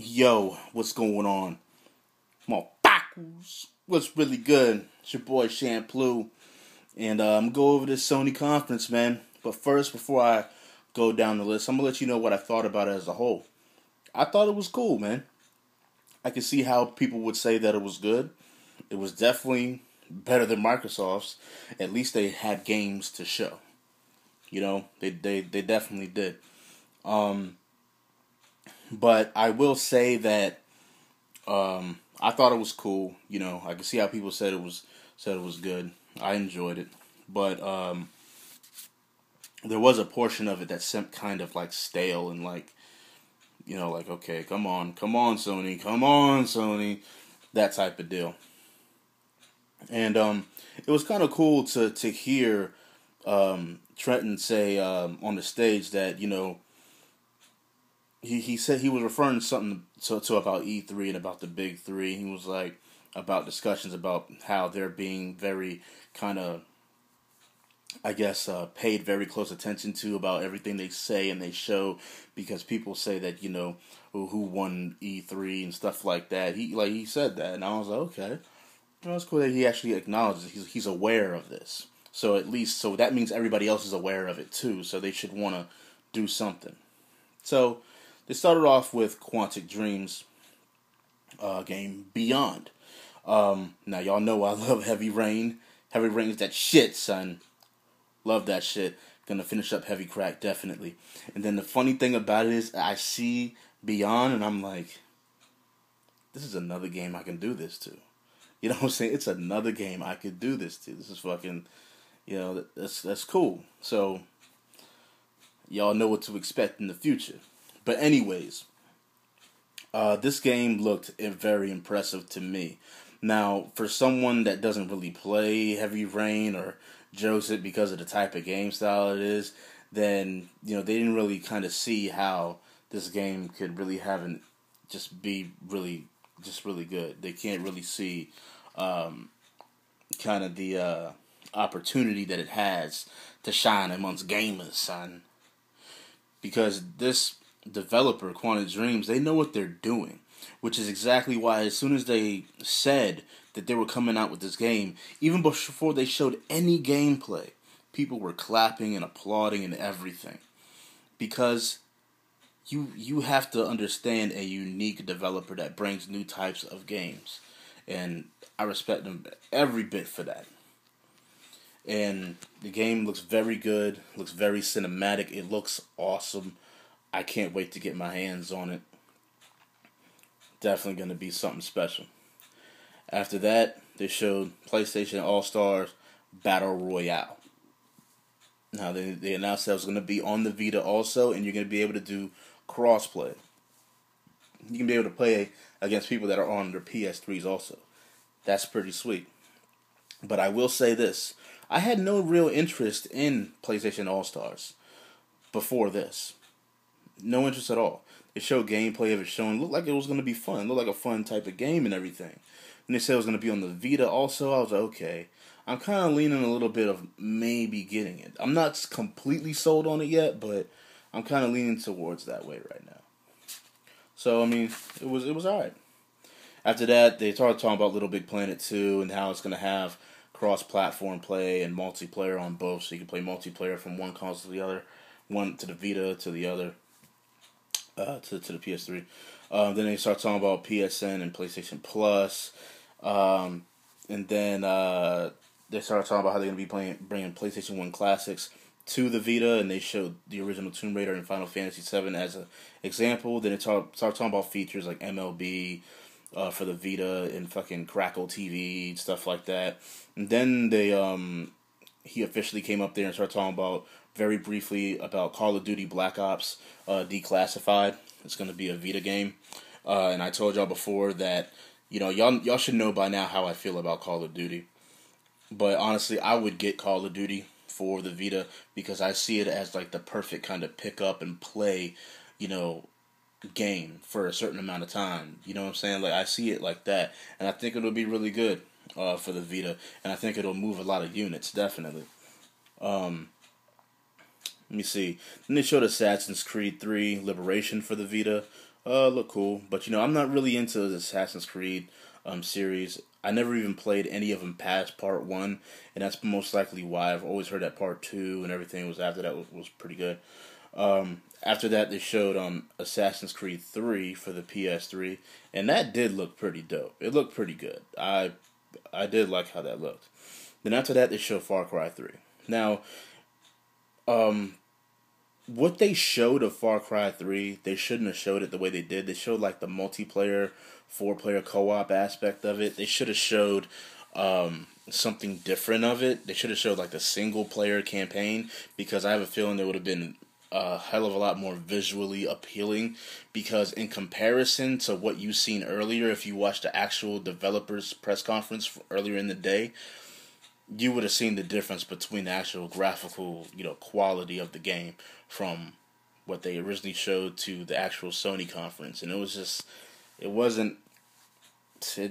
Yo, what's going on? Motherfuckers, what's really good? It's your boy Shampoo, and I'm gonna go over this Sony conference, man. But first, before I go down the list, I'm gonna let you know what I thought about it as a whole. I thought it was cool, man. I could see how people would say that it was good. It was definitely better than Microsoft's. At least they had games to show. You know, they definitely did. But I will say that I thought it was cool. You know, I could see how people said it was good. I enjoyed it, but there was a portion of it that seemed kind of like stale and like, like, okay, come on, Sony, that type of deal. And it was kind of cool to hear Trenton say on the stage that he said he was referring to something to about E3 and about the big three. He was like about discussions about how they're being very kind of, I guess, paid very close attention to about everything they say and they show, because people say that who won E3 and stuff like that. He said that, and I was like, okay, well, it's cool that he actually acknowledges he's aware of this. So at least that means everybody else is aware of it too. So they should want to do something. So they started off with Quantic Dream's game Beyond. Now y'all know I love Heavy Rain. Heavy Rain is that shit, son. Love that shit. Gonna finish up Heavy Crack, definitely. And then the funny thing about it is I see Beyond and I'm like, this is another game I can do this to. You know what I'm saying? It's another game I could do this to. This is fucking, that's cool. So y'all know what to expect in the future. But anyways, this game looked very impressive to me. Now, for someone that doesn't really play Heavy Rain or Joseph because of the type of game style it is, then they didn't really kind of see how this game could really just be really good. They can't really see kind of the opportunity that it has to shine amongst gamers, son. Because this developer, Quantic Dreams, they know what they're doing, which is exactly why as soon as they said that they were coming out with this game, even before they showed any gameplay, people were clapping and applauding and everything. Because you have to understand a unique developer that brings new types of games. And I respect them every bit for that. And the game looks very good, looks very cinematic, it looks awesome. I can't wait to get my hands on it. Definitely going to be something special. After that, they showed PlayStation All-Stars Battle Royale. Now, they announced that it was going to be on the Vita also, and you're going to be able to do cross-play. You can be able to play against people that are on their PS3s also. That's pretty sweet. But I will say this. I had no real interest in PlayStation All-Stars before this. No interest at all. They showed gameplay of it showing. Looked like it was going to be fun. It looked like a fun type of game and everything. And they said it was going to be on the Vita also. I was like, okay. I'm kind of leaning a little bit of maybe getting it. I'm not completely sold on it yet, but I'm kind of leaning towards that way right now. So, I mean, it was alright. After that, they started talking about Little Big Planet 2 and how it's going to have cross-platform play and multiplayer on both. So you can play multiplayer from one console to the other. One to the Vita to the other. To the PS3. Then they start talking about PSN and PlayStation Plus. And then they started talking about how they're going to be bringing PlayStation 1 classics to the Vita, and they showed the original Tomb Raider and Final Fantasy VII as an example. Then they started talking about features like MLB for the Vita and fucking Crackle TV and stuff like that. And then he officially came up there and started talking about very briefly about Call of Duty Black Ops Declassified. It's going to be a Vita game. And I told y'all before that, y'all should know by now how I feel about Call of Duty. But honestly, I would get Call of Duty for the Vita because I see it as like the perfect kind of pick up and play, game for a certain amount of time. You know what I'm saying? Like, I see it like that. And I think it'll be really good for the Vita. And I think it'll move a lot of units, definitely. Let me see. Then they showed Assassin's Creed 3 Liberation for the Vita. Look cool. But I'm not really into the Assassin's Creed series. I never even played any of them past part 1, and that's most likely why. I've always heard that part 2 and everything was after that was pretty good. After that, they showed Assassin's Creed 3 for the PS3, and that did look pretty dope. It looked pretty good. I did like how that looked. Then after that, they showed Far Cry 3. Now, what they showed of Far Cry 3, they shouldn't have showed it the way they did. They showed like the multiplayer, 4-player co-op aspect of it. They should have showed something different of it. They should have showed like the single-player campaign, because I have a feeling there would have been a hell of a lot more visually appealing, because in comparison to what you've seen earlier, if you watched the actual developers press conference earlier in the day, you would have seen the difference between the actual graphical, quality of the game from what they originally showed to the actual Sony conference. And it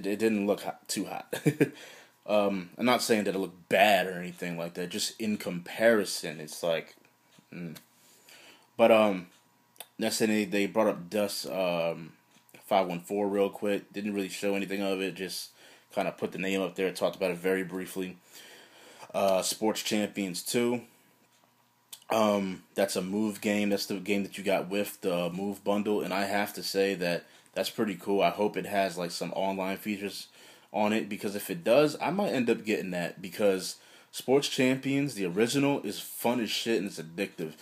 didn't look too hot. I'm not saying that it looked bad or anything like that, just in comparison, it's like, But, next thing they brought up Dust 514 real quick. Didn't really show anything of it, just kind of put the name up there, talked about it very briefly. Sports Champions 2. That's a Move game. That's the game that you got with the Move bundle, and I have to say that that's pretty cool. I hope it has like some online features on it, because if it does, I might end up getting that, because Sports Champions, the original, is fun as shit and it's addictive.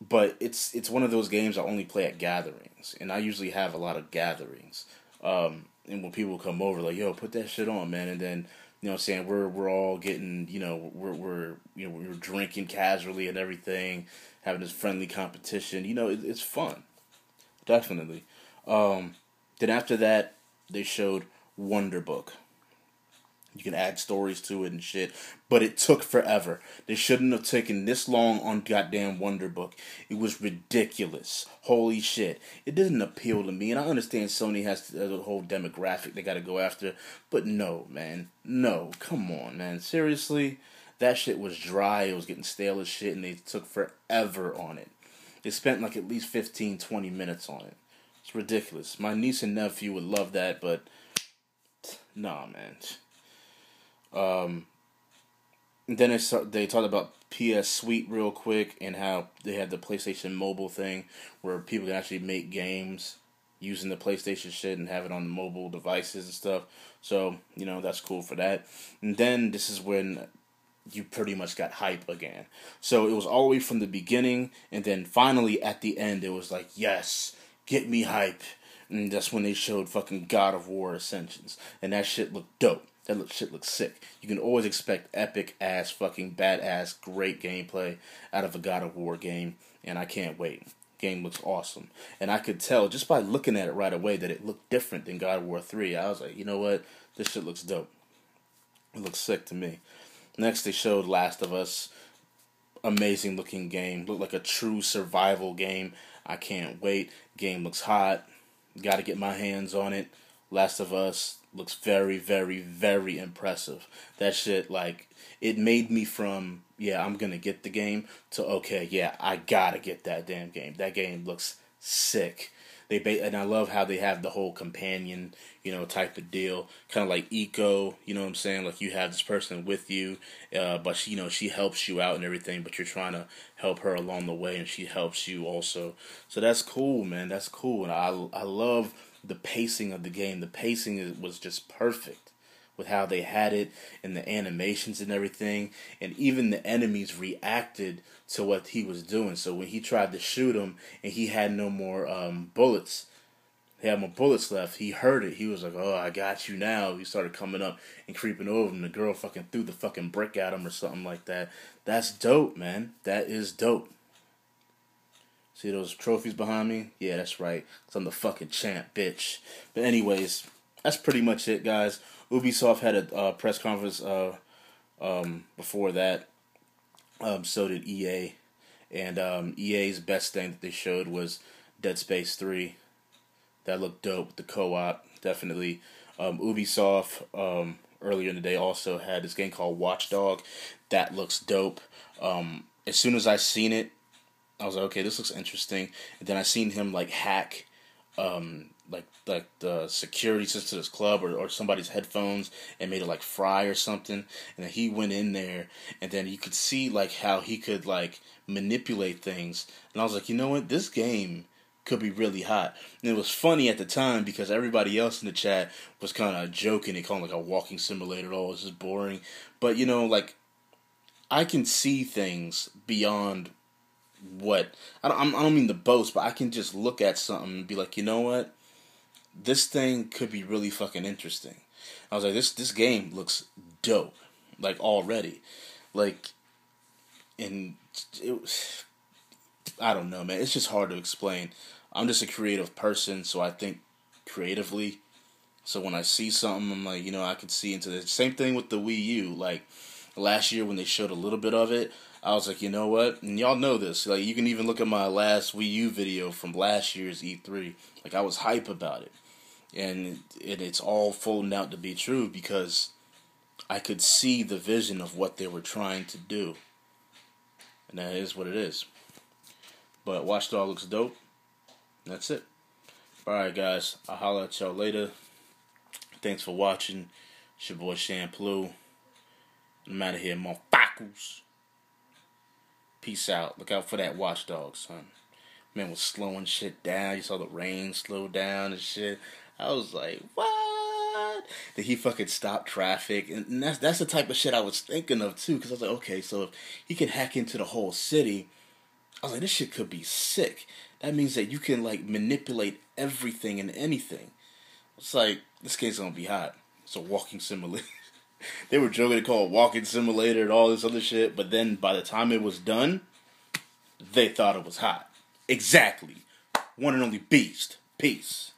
But it's one of those games I only play at gatherings, and I usually have a lot of gatherings. And when people come over, like, yo, put that shit on, man, and then saying we're all getting, we're drinking casually and everything, having this friendly competition. It's fun, definitely. Then after that, they showed Wonder Book. You can add stories to it and shit, but it took forever. They shouldn't have taken this long on goddamn Wonder Book. It was ridiculous. Holy shit. It doesn't appeal to me, and I understand Sony has a whole demographic they gotta go after, but no, man. No, come on, man. Seriously? That shit was dry, it was getting stale as shit, and they took forever on it. They spent like at least 15, 20 minutes on it. It's ridiculous. My niece and nephew would love that, but nah, man. And then they talked about PS Suite real quick, and how they had the PlayStation Mobile thing where people can actually make games using the PlayStation shit and have it on the mobile devices and stuff. So, that's cool for that. And then this is when you pretty much got hype again. So it was all the way from the beginning, and then finally at the end it was like, yes, get me hype. And that's when they showed fucking God of War Ascensions, and that shit looked dope. Shit looks sick. You can always expect epic ass, fucking badass, great gameplay out of a God of War game, and I can't wait. Game looks awesome, and I could tell just by looking at it right away that it looked different than God of War 3. I was like, you know what? This shit looks dope. It looks sick to me. Next, they showed Last of Us. Amazing looking game. Looked like a true survival game. I can't wait. Game looks hot. Got to get my hands on it. Last of Us looks very, very, very impressive. That shit, like, it made me from, yeah, I'm gonna get the game, to, okay, yeah, I gotta get that damn game. That game looks sick. And I love how they have the whole companion, type of deal. Kind of like Eco, you know what I'm saying? Like, you have this person with you, but she helps you out and everything, but you're trying to help her along the way, and she helps you also. So that's cool, man. That's cool. And I love the pacing of the game. The pacing was just perfect with how they had it, and the animations and everything, and even the enemies reacted to what he was doing. So when he tried to shoot him and he had no more bullets, he had more bullets left, he heard it. He was like, oh, I got you now. He started coming up and creeping over him. The girl fucking threw the fucking brick at him or something like that. That's dope, man. That is dope. See those trophies behind me? Yeah, that's right. 'Cause I'm the fucking champ, bitch. But anyways, that's pretty much it, guys. Ubisoft had a press conference before that. So did EA. And EA's best thing that they showed was Dead Space 3. That looked dope. The co-op, definitely. Ubisoft, earlier in the day, also had this game called Watch Dog. That looks dope. As soon as I seen it, I was like, okay, this looks interesting. And then I seen him, like, hack like the security system to this club or somebody's headphones and made it like fry or something, and then he went in there, and then you could see like how he could like manipulate things, and I was like, you know what, this game could be really hot. And it was funny at the time because everybody else in the chat was kind of joking. They called it like a walking simulator. Oh, this is boring. But you know, like, I can see things beyond what I don't mean to boast, but I can just look at something and be like, you know what, this thing could be really fucking interesting. I was like, this game looks dope, like already, like, and it was, I don't know, man. It's just hard to explain. I'm just a creative person, so I think creatively. So when I see something, I'm like, you know, I could see into this. Same thing with the Wii U. Like, last year when they showed a little bit of it, I was like, you know what? And y'all know this. Like, you can even look at my last Wii U video from last year's E3. Like, I was hype about it. And it's all folding out to be true because I could see the vision of what they were trying to do. And that is what it is. But Watchdog looks dope. That's it. Alright, guys. I'll holler at y'all later. Thanks for watching. It's your boy Shampoo. I'm out of here, motherfuckers. Peace out. Look out for that Watchdog, son. Man was slowing shit down. You saw the rain slow down and shit. I was like, what? Did he fucking stop traffic? And that's the type of shit I was thinking of, too. Because I was like, okay, so if he can hack into the whole city, I was like, this shit could be sick. That means that you can, like, manipulate everything and anything. It's like, this game's gonna be hot. It's a walking simulator. They were joking to call it walking simulator and all this other shit, but then by the time it was done, they thought it was hot. Exactly. One and only Beast. Peace.